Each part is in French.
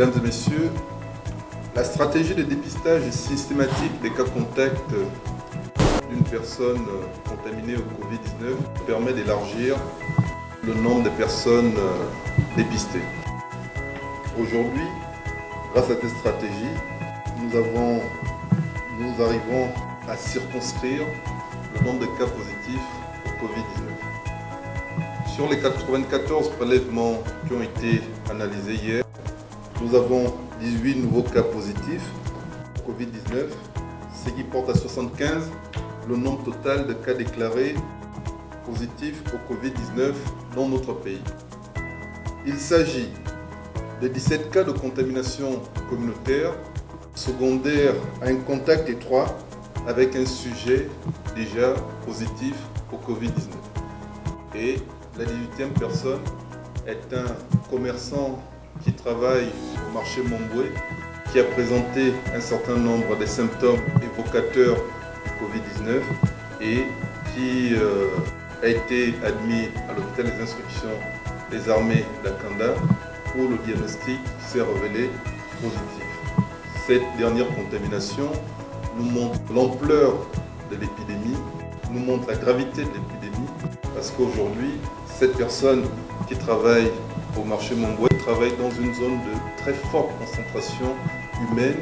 Mesdames et messieurs, la stratégie de dépistage systématique des cas contacts d'une personne contaminée au Covid-19 permet d'élargir le nombre de personnes dépistées. Aujourd'hui, grâce à cette stratégie, nous arrivons à circonscrire le nombre de cas positifs au Covid-19. Sur les 94 prélèvements qui ont été analysés hier, nous avons 18 nouveaux cas positifs au Covid-19, ce qui porte à 75 le nombre total de cas déclarés positifs au Covid-19 dans notre pays. Il s'agit de 17 cas de contamination communautaire, secondaire à un contact étroit avec un sujet déjà positif au Covid-19. Et la 18e personne est un commerçant qui travaille au marché Momboué, qui a présenté un certain nombre de symptômes évocateurs du Covid-19 et qui a été admis à l'hôpital des instructions des armées d'Akanda où le diagnostic s'est révélé positif. Cette dernière contamination nous montre l'ampleur de l'épidémie, nous montre la gravité de l'épidémie, parce qu'aujourd'hui, cette personne qui travaille au marché Momboué travaille dans une zone de très forte concentration humaine,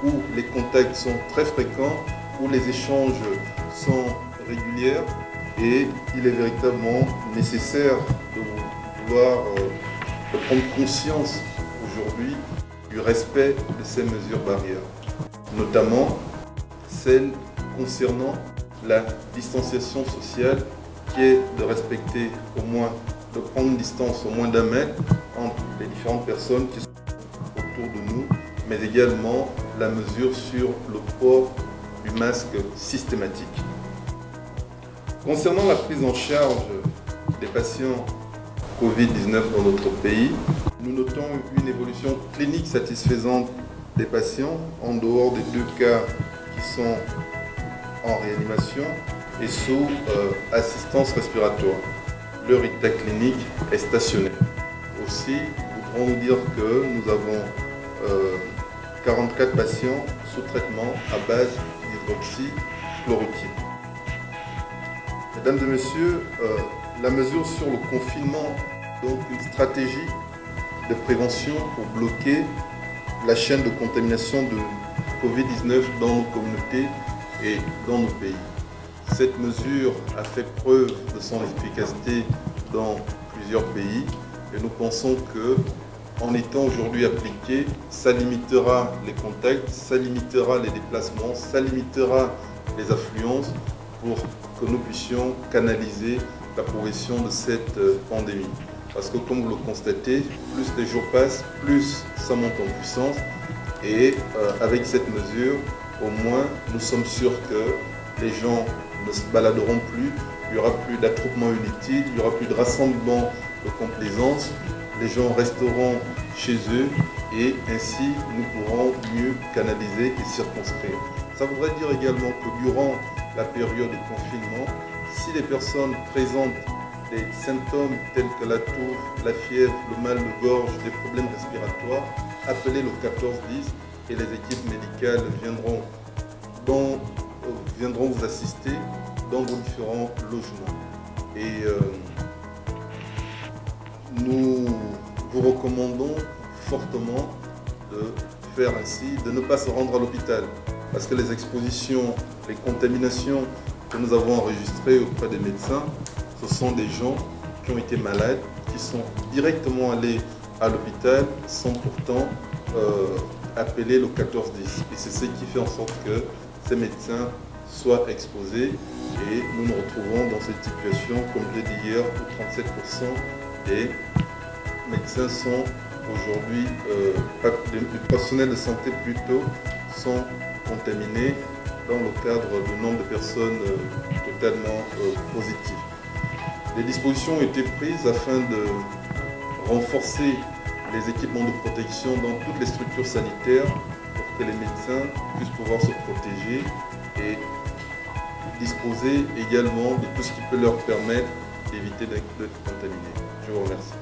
où les contacts sont très fréquents, où les échanges sont réguliers, et il est véritablement nécessaire de prendre conscience aujourd'hui du respect de ces mesures barrières, notamment celles concernant la distanciation sociale, qui est de respecter de prendre une distance au moins d'1 mètre entre les différentes personnes qui sont autour de nous, mais également la mesure sur le port du masque systématique. Concernant la prise en charge des patients Covid-19 dans notre pays, nous notons une évolution clinique satisfaisante des patients en dehors des 2 cas qui sont en réanimation et sous assistance respiratoire. Leur état clinique est stationnaire. Aussi, nous voudrons vous dire que nous avons 44 patients sous traitement à base d'hydroxychloroquine. Mesdames et messieurs, la mesure sur le confinement, donc une stratégie de prévention pour bloquer la chaîne de contamination de Covid-19 dans nos communautés et dans nos pays. Cette mesure a fait preuve de son efficacité dans plusieurs pays et nous pensons que, en étant aujourd'hui appliquée, ça limitera les contacts, ça limitera les déplacements, ça limitera les affluences pour que nous puissions canaliser la progression de cette pandémie. Parce que comme vous le constatez, plus les jours passent, plus ça monte en puissance. Et avec cette mesure, au moins, nous sommes sûrs que les gens ne se baladeront plus, il n'y aura plus d'attroupement inutile, il n'y aura plus de rassemblement de complaisance. Les gens resteront chez eux et ainsi nous pourrons mieux canaliser et circonscrire. Ça voudrait dire également que durant la période de confinement, si les personnes présentent des symptômes tels que la toux, la fièvre, le mal de gorge, des problèmes respiratoires, appelez le 1410 et les équipes médicales viendront vous assister dans vos différents logements. Et nous vous recommandons fortement de faire ainsi, de ne pas se rendre à l'hôpital, parce que les expositions, les contaminations que nous avons enregistrées auprès des médecins, ce sont des gens qui ont été malades, qui sont directement allés à l'hôpital sans pourtant appeler le 1410. Et c'est ce qui fait en sorte que ces médecins soient exposés et nous nous retrouvons dans cette situation, comme je l'ai dit hier, où 37% des médecins sont aujourd'hui, les personnels de santé plutôt, sont contaminés dans le cadre du nombre de personnes totalement positives. Les dispositions ont été prises afin de renforcer les équipements de protection dans toutes les structures sanitaires pour que les médecins puissent pouvoir se protéger et disposer également de tout ce qui peut leur permettre d'éviter d'être contaminés. Je vous remercie.